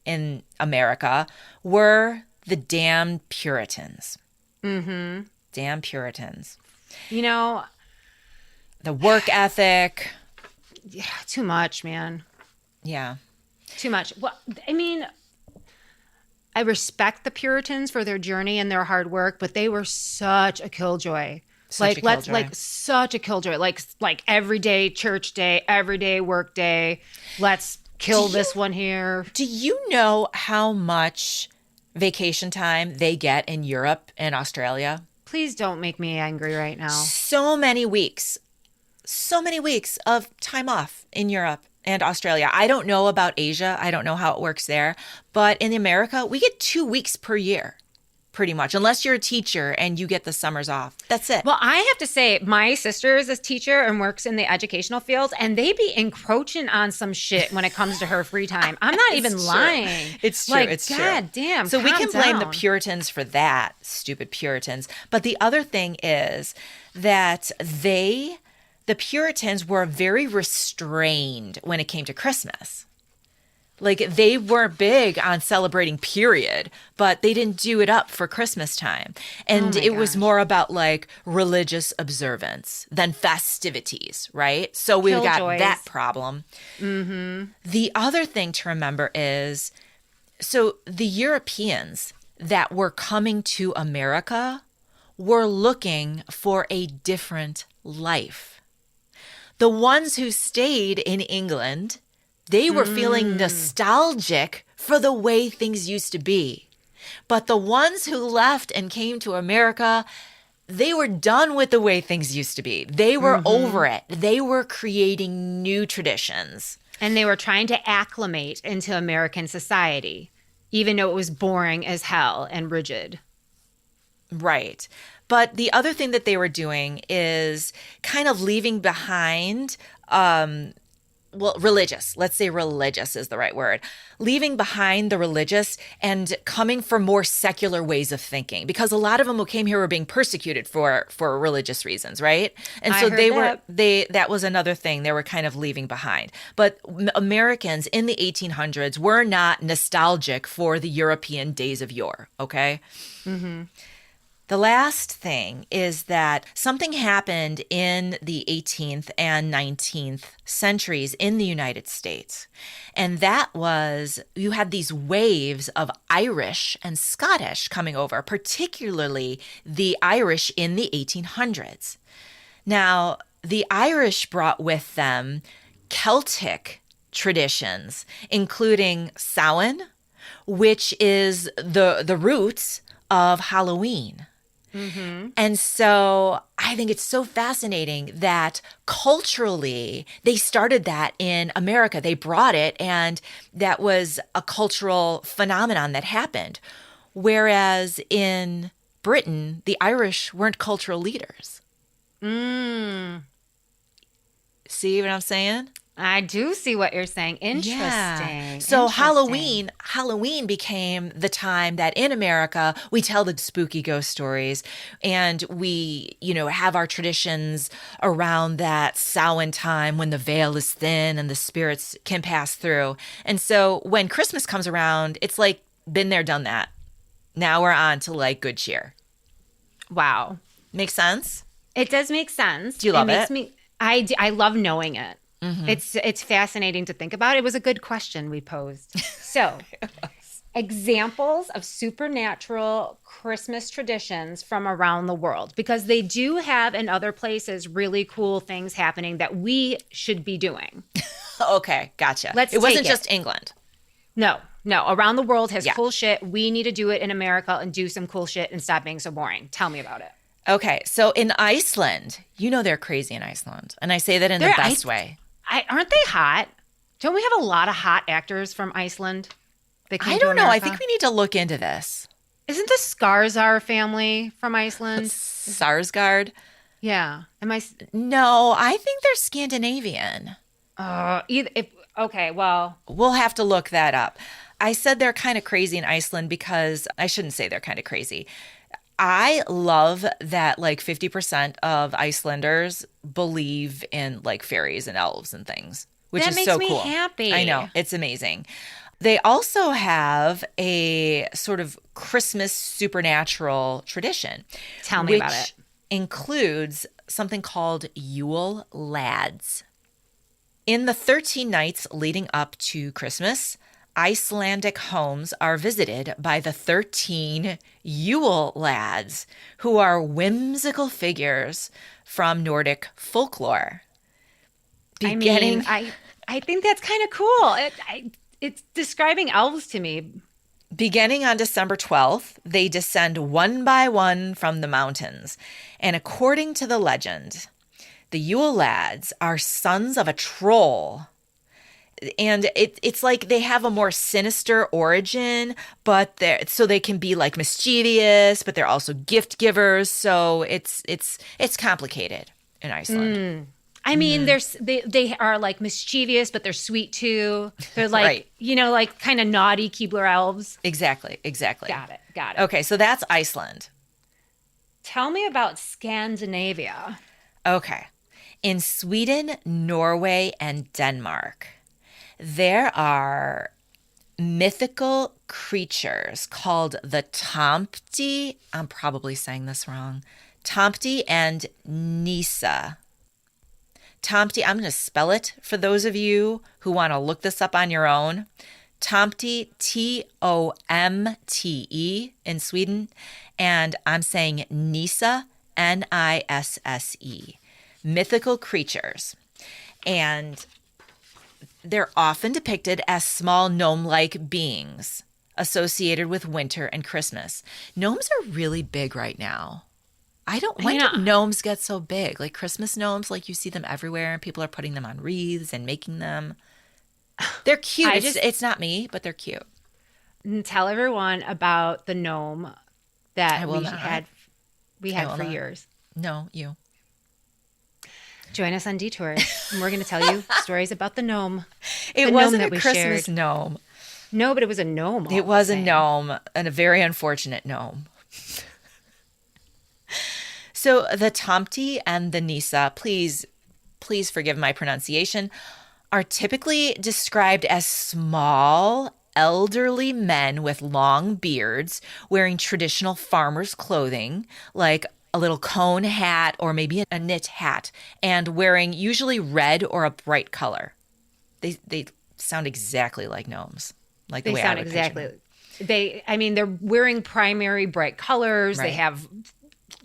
in America were the damned Puritans. Damn Puritans. You know, the work ethic. Yeah, too much, man. Yeah. Too much. Well, I mean, I respect the Puritans for their journey and their hard work, but they were such a killjoy. Such a killjoy. Like everyday church day, everyday work day. Let's kill this one here. Do you know how much vacation time they get in Europe and Australia? Please don't make me angry right now. So many weeks of time off in Europe and Australia. I don't know about Asia. I don't know how it works there. But in America, we get 2 weeks per year, pretty much, unless you're a teacher and you get the summers off. That's it. Well, I have to say, my sister is a teacher and works in the educational field, and they be encroaching on some shit when it comes to her free time. I'm not even lying. It's true. Like, it's true. God damn. So we can blame the Puritans for that, stupid Puritans. But the other thing is that the Puritans were very restrained when it came to Christmas. Like, they weren't big on celebrating, period, but they didn't do it up for Christmas time. And it was more about like religious observance than festivities, right? So we've got that problem. The other thing to remember is, so the Europeans that were coming to America were looking for a different life. The ones who stayed in England, they were feeling nostalgic for the way things used to be. But the ones who left and came to America, they were done with the way things used to be. They were over it. They were creating new traditions. And they were trying to acclimate into American society, even though it was boring as hell and rigid. Right. But the other thing that they were doing is kind of leaving behind, religious. Let's say religious is the right word. Leaving behind the religious and coming for more secular ways of thinking. Because a lot of them who came here were being persecuted for religious reasons, right? And so that was another thing they were kind of leaving behind. But Americans in the 1800s were not nostalgic for the European days of yore, okay? The last thing is that something happened in the 18th and 19th centuries in the United States. And that was you had these waves of Irish and Scottish coming over, particularly the Irish in the 1800s. Now, the Irish brought with them Celtic traditions, including Samhain, which is the roots of Halloween. Mm-hmm. And so I think it's so fascinating that culturally they started that in America. They brought it, and that was a cultural phenomenon that happened. Whereas in Britain, the Irish weren't cultural leaders. See what I'm saying? I do see what you're saying. Interesting. Yeah. So Halloween became the time that in America we tell the spooky ghost stories, and we, have our traditions around that Samhain time when the veil is thin and the spirits can pass through. And so when Christmas comes around, it's like been there, done that. Now we're on to like good cheer. Wow. Makes sense? It does make sense. Do you love it? I love knowing it. Mm-hmm. It's fascinating to think about. It was a good question we posed. So, examples of supernatural Christmas traditions from around the world, because they do have in other places really cool things happening that we should be doing. Okay, gotcha. It wasn't just England. No. Around the world has cool shit. We need to do it in America and do some cool shit and stop being so boring. Tell me about it. Okay, so in Iceland, they're crazy in Iceland. And I say that in the best way. Aren't they hot? Don't we have a lot of hot actors from Iceland? I don't know. I think we need to look into this. Isn't the Skarsgård family from Iceland? Sarsgaard? Yeah. No, I think they're Scandinavian. Okay, well. We'll have to look that up. I said they're kind of crazy in Iceland because I shouldn't say they're kind of crazy. I love that like 50% of Icelanders believe in like fairies and elves and things, which is so cool. That makes me happy. I know. It's amazing. They also have a sort of Christmas supernatural tradition. Tell me about it. Which includes something called Yule Lads. In the 13 nights leading up to Christmas, Icelandic homes are visited by the 13 Yule Lads, who are whimsical figures from Nordic folklore. I think that's kind of cool. It's describing elves to me. Beginning on December 12th, they descend one by one from the mountains. And according to the legend, the Yule Lads are sons of a troll. And it's like they have a more sinister origin, but so they can be like mischievous, but they're also gift givers. So it's complicated in Iceland. I mean, they are like mischievous, but they're sweet too. They're like, right. Like kind of naughty Keebler elves. Exactly. Got it. Okay, so that's Iceland. Tell me about Scandinavia. Okay. In Sweden, Norway, and Denmark, there are mythical creatures called the Tomti. I'm probably saying this wrong. Tomti and Nisa. Tomti, I'm going to spell it for those of you who want to look this up on your own. Tomti, Tomte in Sweden. And I'm saying Nisa, Nisse. Mythical creatures. And they're often depicted as small gnome-like beings associated with winter and Christmas. Gnomes are really big right now. When did gnomes get so big? Like Christmas gnomes, like you see them everywhere and people are putting them on wreaths and making them. They're cute. It's not me, but they're cute. Tell everyone about the gnome that we had for years. No, you. Join us on Detours, and we're going to tell you stories about the gnome. It wasn't a Christmas gnome. No, but it was a gnome. It was a gnome, and a very unfortunate gnome. So the Tomti and the Nisa, please forgive my pronunciation, are typically described as small elderly men with long beards wearing traditional farmers' clothing, like a little cone hat or maybe a knit hat, and wearing usually red or a bright color. They sound exactly like gnomes, like the They way I sound would picture them. exactly. They're wearing primary bright colors. They Right. have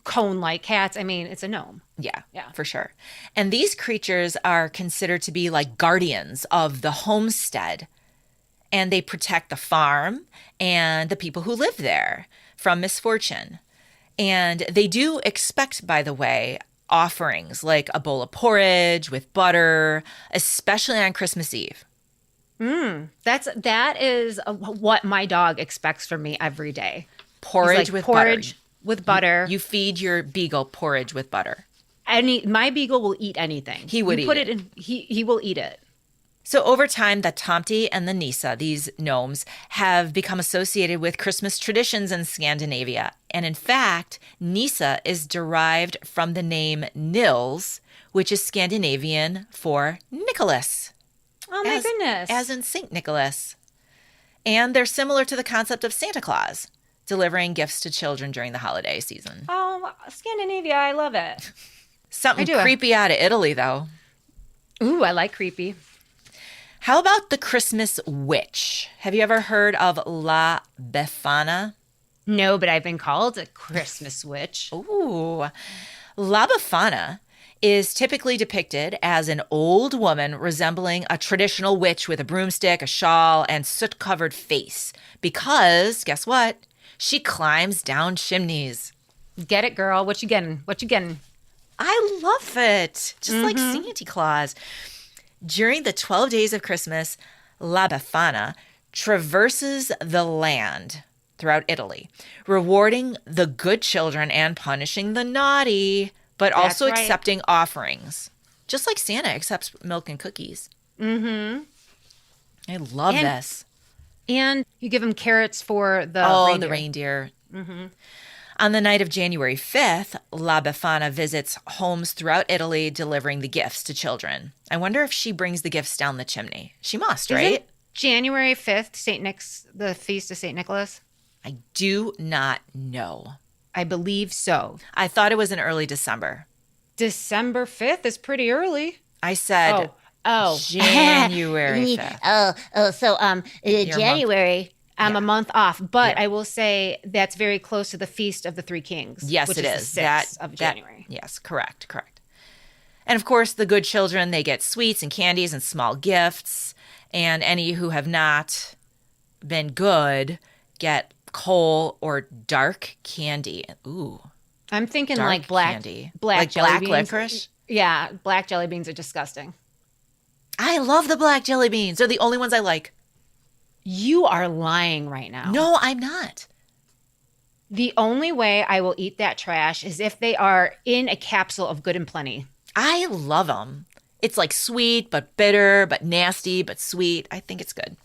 cone-like hats. It's a gnome. Yeah, Yeah. for sure. And these creatures are considered to be like guardians of the homestead, and they protect the farm and the people who live there from misfortune. And they do expect, by the way, offerings like a bowl of porridge with butter, especially on Christmas Eve. That is what my dog expects from me every day. Porridge He's like, with porridge butter. with butter. You feed your beagle porridge with butter. My beagle will eat anything. He would you eat put it. in. He will eat it. So over time, the Tomte and the Nissa, these gnomes, have become associated with Christmas traditions in Scandinavia. And in fact, Nissa is derived from the name Nils, which is Scandinavian for Nicholas. Oh my goodness! As in Saint Nicholas. And they're similar to the concept of Santa Claus, delivering gifts to children during the holiday season. Oh, Scandinavia, I love it. Something I do. creepy out of Italy, though. Ooh, I like creepy. How about the Christmas witch? Have you ever heard of La Befana? No, but I've been called a Christmas witch. Ooh. La Befana is typically depicted as an old woman resembling a traditional witch with a broomstick, a shawl, and soot-covered face. Because, guess what? She climbs down chimneys. Get it, girl? What you getting? What you getting? I love it. Just like Santa Claus. During the 12 days of Christmas, La Befana traverses the land throughout Italy, rewarding the good children and punishing the naughty, but That's also right. accepting offerings, just like Santa accepts milk and cookies. I love And- this. And you give them carrots for the Oh, reindeer. the reindeer. On the night of January 5th, La Befana visits homes throughout Italy delivering the gifts to children. I wonder if she brings the gifts down the chimney. She must, right? Isn't January 5th, the feast of St. Nicholas? I do not know. I believe so. I thought it was in early December. December 5th is pretty early. I said Oh. January 5th. So month. January, I'm a month off, but Yeah. I will say that's very close to the Feast of the Three Kings. Yes, which it is. is. The 6th of January. Yes, correct. And of course, the good children, they get sweets and candies and small gifts. And any who have not been good get coal or dark candy. Ooh, I'm thinking dark like black candy. black Like jelly black beans. licorice? Yeah, black jelly beans are disgusting. I love the black jelly beans. They're the only ones I like. You are lying right now. No, I'm not. The only way I will eat that trash is if they are in a capsule of Good and Plenty. I love them. It's like sweet, but bitter, but nasty, but sweet. I think it's good.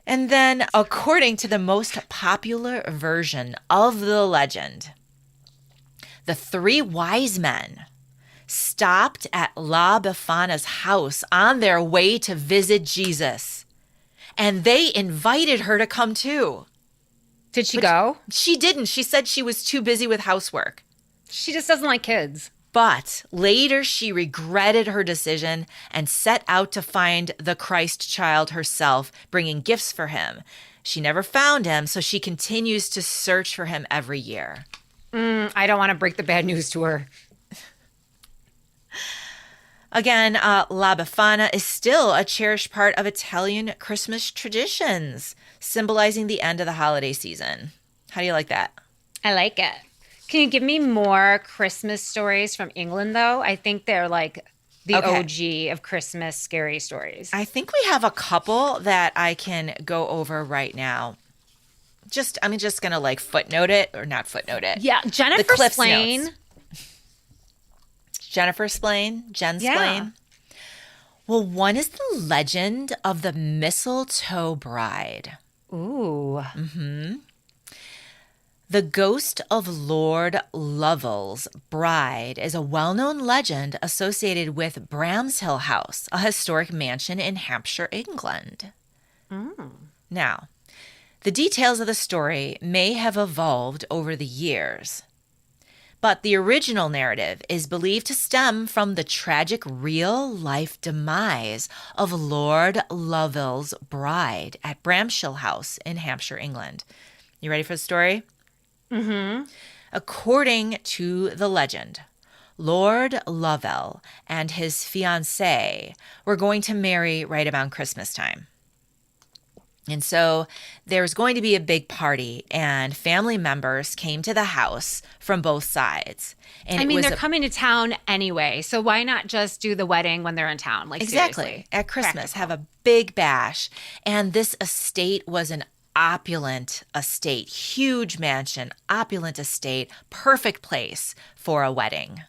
And then, according to the most popular version of the legend, the three wise men stopped at La Befana's house on their way to visit Jesus. And they invited her to come too. Did she go? She didn't. She said she was too busy with housework. She just doesn't like kids. But later she regretted her decision and set out to find the Christ child herself, bringing gifts for him. She never found him, so she continues to search for him every year. I don't want to break the bad news to her. Again, La Befana is still a cherished part of Italian Christmas traditions, symbolizing the end of the holiday season. How do you like that? I like it. Can you give me more Christmas stories from England, though? I think they're like the OG of Christmas scary stories. I think we have a couple that I can go over right now. I'm just going to like footnote it, or not footnote it. Yeah, Jennifer Cliff's Splain. notes. Jennifer Splain, Jen Yeah. Splain. Well, one is the legend of the mistletoe bride. Ooh. The ghost of Lord Lovell's bride is a well-known legend associated with Bramshill House, a historic mansion in Hampshire, England. Now, the details of the story may have evolved over the years, but the original narrative is believed to stem from the tragic real-life demise of Lord Lovell's bride at Bramshill House in Hampshire, England. You ready for the story? Mm-hmm. According to the legend, Lord Lovell and his fiancée were going to marry right around Christmas time. And so there's going to be a big party, and family members came to the house from both sides. And I mean, they're coming to town anyway, so why not just do the wedding when they're in town? Like, exactly. Seriously. At Christmas, Practical. have a big bash. And this estate was an opulent estate, huge mansion, opulent estate, perfect place for a wedding.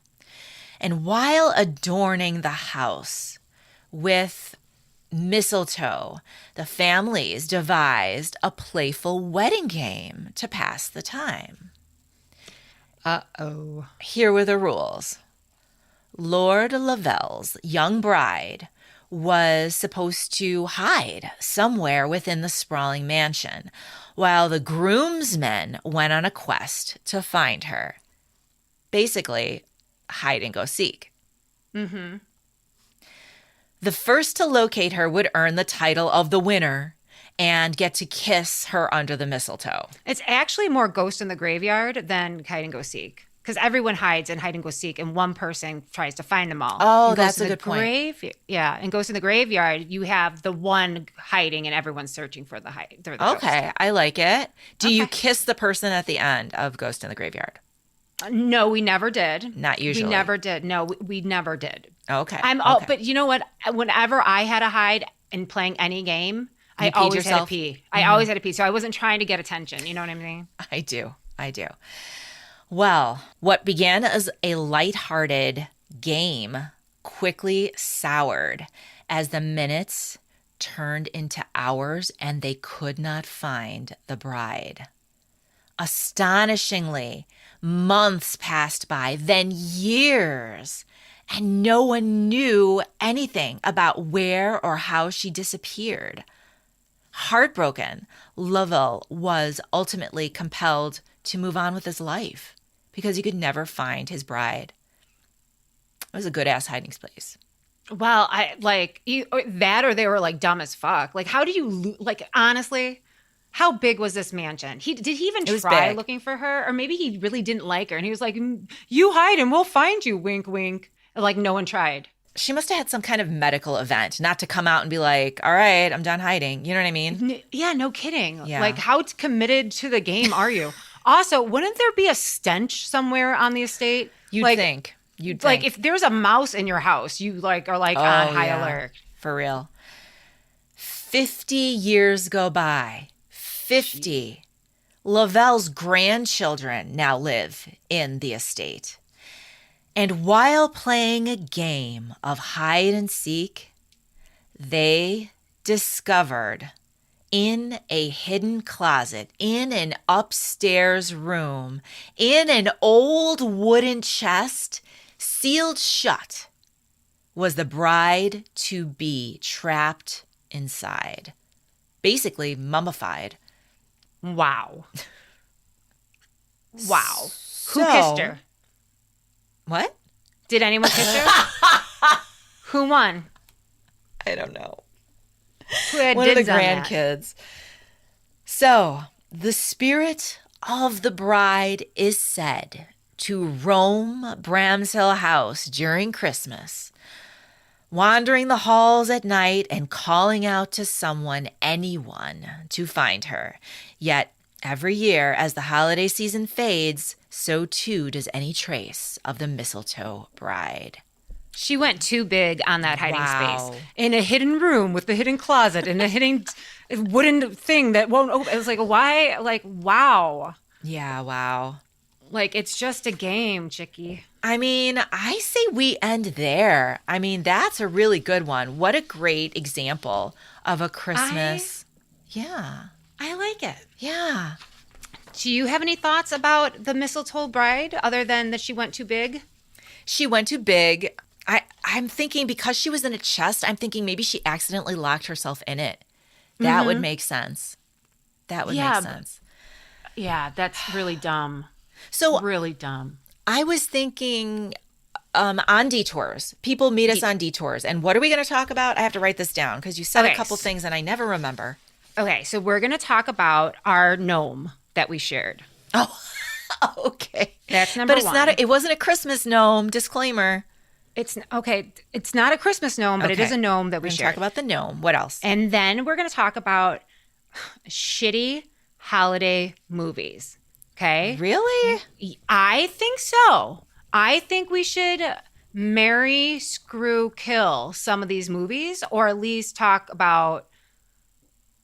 And while adorning the house with mistletoe, the families devised a playful wedding game to pass the time. Uh-oh. Here were the rules. Lord Lovell's young bride was supposed to hide somewhere within the sprawling mansion, while the groomsmen went on a quest to find her. Basically, hide and go seek. Mm-hmm. The first to locate her would earn the title of the winner and get to kiss her under the mistletoe. It's actually more Ghost in the Graveyard than Hide and Go Seek. Because everyone hides in Hide and Go Seek, and one person tries to find them all. Oh, And that's Ghost in a the good point. Yeah, and Ghost in the Graveyard, you have the one hiding, and everyone's searching for the the Okay, ghost. I like it. Do you Okay. kiss the person at the end of Ghost in the Graveyard? No, we never did. Not usually. We never did. No, we never did. Okay. Oh, but you know what? Whenever I had to hide in playing any game, I peed always had yourself? to pee. I always had to pee. So I wasn't trying to get attention. You know what I mean? I do. Well, what began as a lighthearted game quickly soured as the minutes turned into hours and they could not find the bride. Astonishingly, months passed by, then years, and no one knew anything about where or how she disappeared. Heartbroken, Lovell was ultimately compelled to move on with his life because he could never find his bride. It was a good-ass hiding place. Well, or that, or they were like dumb as fuck. Like, how do you like? Honestly, how big was this mansion? Did he even was try big. looking for her, or maybe he really didn't like her, and he was like, "You hide, and we'll find you." Wink, wink. Like no one tried. She must have had some kind of medical event, not to come out and be like, all right, I'm done hiding. You know what I mean? Yeah, no kidding. Yeah. Like, how committed to the game are you? Also, wouldn't there be a stench somewhere on the estate? You'd think. Like, if there's a mouse in your house, you are on high alert. For real. 50 years go by. 50. Lovell's grandchildren now live in the estate. And while playing a game of hide and seek, they discovered in a hidden closet, in an upstairs room, in an old wooden chest, sealed shut, was the bride-to-be trapped inside. Basically mummified. Wow. Wow. Who So- kissed her? What? Did anyone kiss her? Who won? I don't know. Who had One of the dibs on that? grandkids. So, the spirit of the bride is said to roam Bramshill House during Christmas, wandering the halls at night and calling out to someone, anyone, to find her. Yet, every year, as the holiday season fades, so too does any trace of the mistletoe bride. She went too big on that hiding Wow. space. In a hidden room with the hidden closet and a hidden wooden thing that won't open. It was like, why? Like, wow. Yeah, wow. Like, it's just a game, chickie. I mean, I say we end there. I mean, that's a really good one. What a great example of a Christmas. Yeah. I like it. Yeah. Do you have any thoughts about the mistletoe bride other than that she went too big? She went too big. I'm thinking because she was in a chest, I'm thinking maybe she accidentally locked herself in it. That would make sense. That would Yeah, make sense. Yeah, that's really dumb. So Really dumb. I was thinking on detours. People meet us on detours. And what are we going to talk about? I have to write this down because you said a couple things and I never remember. Okay, so we're going to talk about our gnome that we shared. Oh, okay. That's number one. But it wasn't a Christmas gnome. Disclaimer. It's okay. It's not a Christmas gnome, but it is a gnome that we shared. Talk about the gnome. What else? And then we're going to talk about shitty holiday movies. Okay? Really? I think so. I think we should marry, screw, kill some of these movies, or at least talk about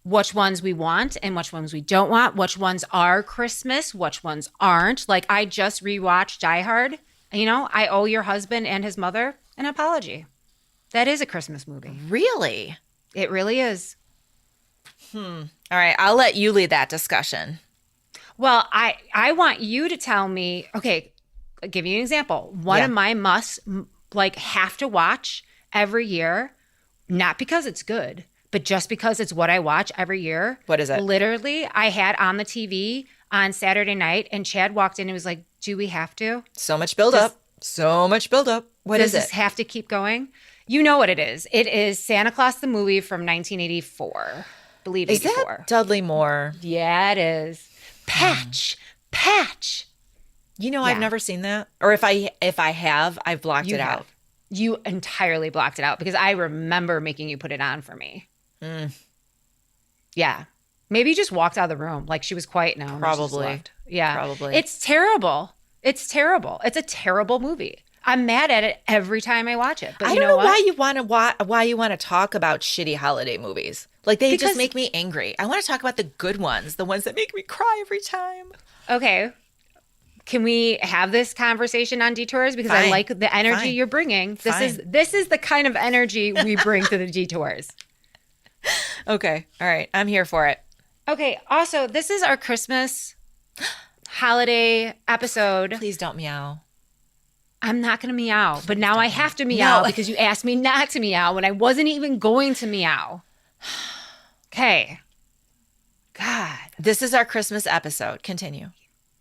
which ones we want and which ones we don't want, which ones are Christmas, which ones aren't. Like, I just rewatched Die Hard. You know, I owe your husband and his mother an apology. That is a Christmas movie. Really? It really is. All right, I'll let you lead that discussion. Well, I want you to tell me, okay, I'll give you an example. One of my musts, like, have to watch every year, not because it's good, but just because it's what I watch every year. What is it? Literally, I had on the TV on Saturday night, and Chad walked in and was like, do we have to? So much buildup. So much buildup. What is it? Does this have to keep going? You know what it is. It is Santa Claus the movie from 1984. I believe 84. Is that Dudley Moore? Yeah, it is. Patch. You know, I've never seen that. Or if I have, I've blocked it out. You entirely blocked it out because I remember making you put it on for me. Yeah. Maybe you just walked out of the room. Like, she was quiet now. Probably. Yeah. Probably. It's terrible. It's terrible. It's a terrible movie. I'm mad at it every time I watch it. But I don't know why you want to talk about shitty holiday movies. Like, they just make me angry. I want to talk about the good ones, the ones that make me cry every time. Okay. Can we have this conversation on detours? Because I like the energy you're bringing. This is the kind of energy we bring to the detours. Okay. All right. I'm here for it. Okay. Also, this is our Christmas holiday episode. Please don't meow. I'm not going to meow, but now I have to meow because you asked me not to meow when I wasn't even going to meow. Okay. God. This is our Christmas episode. Continue.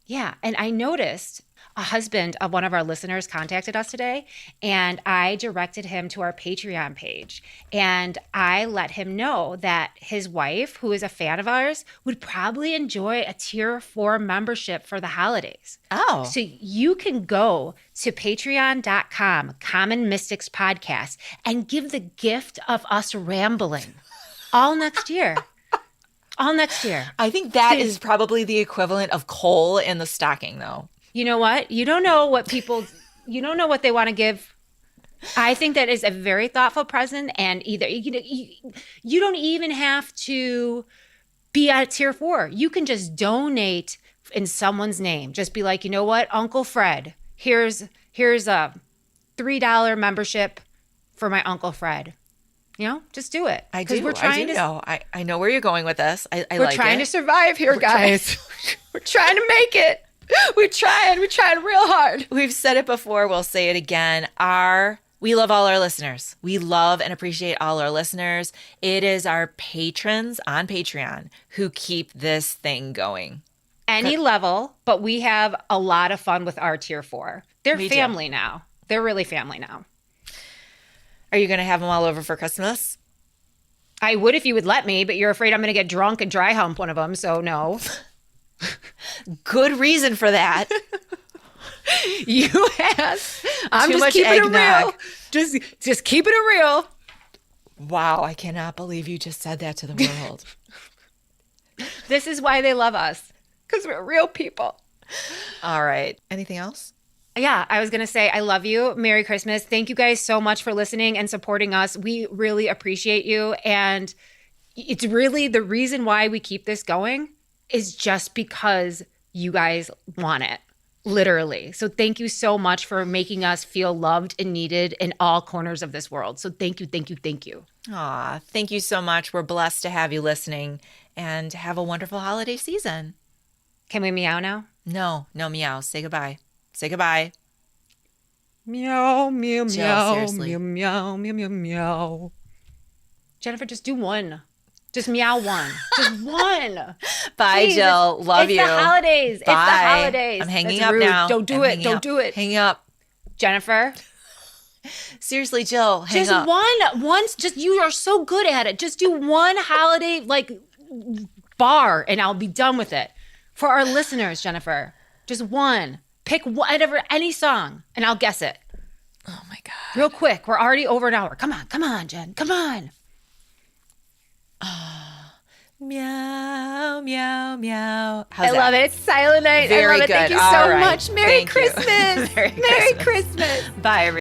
Yeah. And I noticed a husband of one of our listeners contacted us today, and I directed him to our Patreon page. And I let him know that his wife, who is a fan of ours, would probably enjoy a tier 4 membership for the holidays. Oh. So you can go to patreon.com, Common Mystics Podcast, and give the gift of us rambling all next year. All next year. I think that is probably the equivalent of coal in the stocking, though. You know what? You don't know what they want to give. I think that is a very thoughtful present, and either you don't even have to be at tier 4. You can just donate in someone's name. Just be like, you know what, Uncle Fred, here's a $3 membership for my Uncle Fred. You know, just do it. I do know. I know where you're going with this. We're trying to survive here, guys. We're trying to make it. We're trying real hard. We've said it before. We'll say it again. We love all our listeners. We love and appreciate all our listeners. It is our patrons on Patreon who keep this thing going. Any level, but we have a lot of fun with our tier 4. They're family now. They're really family now. Are you going to have them all over for Christmas? I would if you would let me, but you're afraid I'm going to get drunk and dry hump one of them, so no. Good reason for that. You asked. I'm Too just much keeping eggnog. it real. Just keeping it real. Wow, I cannot believe you just said that to the world. This is why they love us, because we're real people. All right. Anything else? Yeah, I was going to say, I love you. Merry Christmas. Thank you guys so much for listening and supporting us. We really appreciate you. And it's really the reason why we keep this going is just because you guys want it, literally. So thank you so much for making us feel loved and needed in all corners of this world. So thank you, thank you, thank you. Aw, thank you so much. We're blessed to have you listening, and have a wonderful holiday season. Can we meow now? No meow. Say goodbye. Say goodbye. Meow, meow, Jill, meow, seriously. meow, meow, meow, meow, meow. Jennifer, just do one. Just meow one. Just one. Bye, Jeez, Jill. Love you. It's the holidays. Bye. It's the holidays. I'm hanging That's up rude. now. Don't do it. Don't do it. Hanging up. Jennifer. Seriously, Jill, hang Just up. once, just you are so good at it. Just do one holiday like bar and I'll be done with it. For our listeners, Jennifer, just one. Pick whatever, any song and I'll guess it. Oh my God. Real quick. We're already over an hour. Come on, Jen. Come on. Meow, meow, meow. I love it. It's Silent Night. Very I love it. good. Thank you All so right. much. Merry Thank you. Christmas. Merry Merry Christmas. Christmas. Bye, everybody.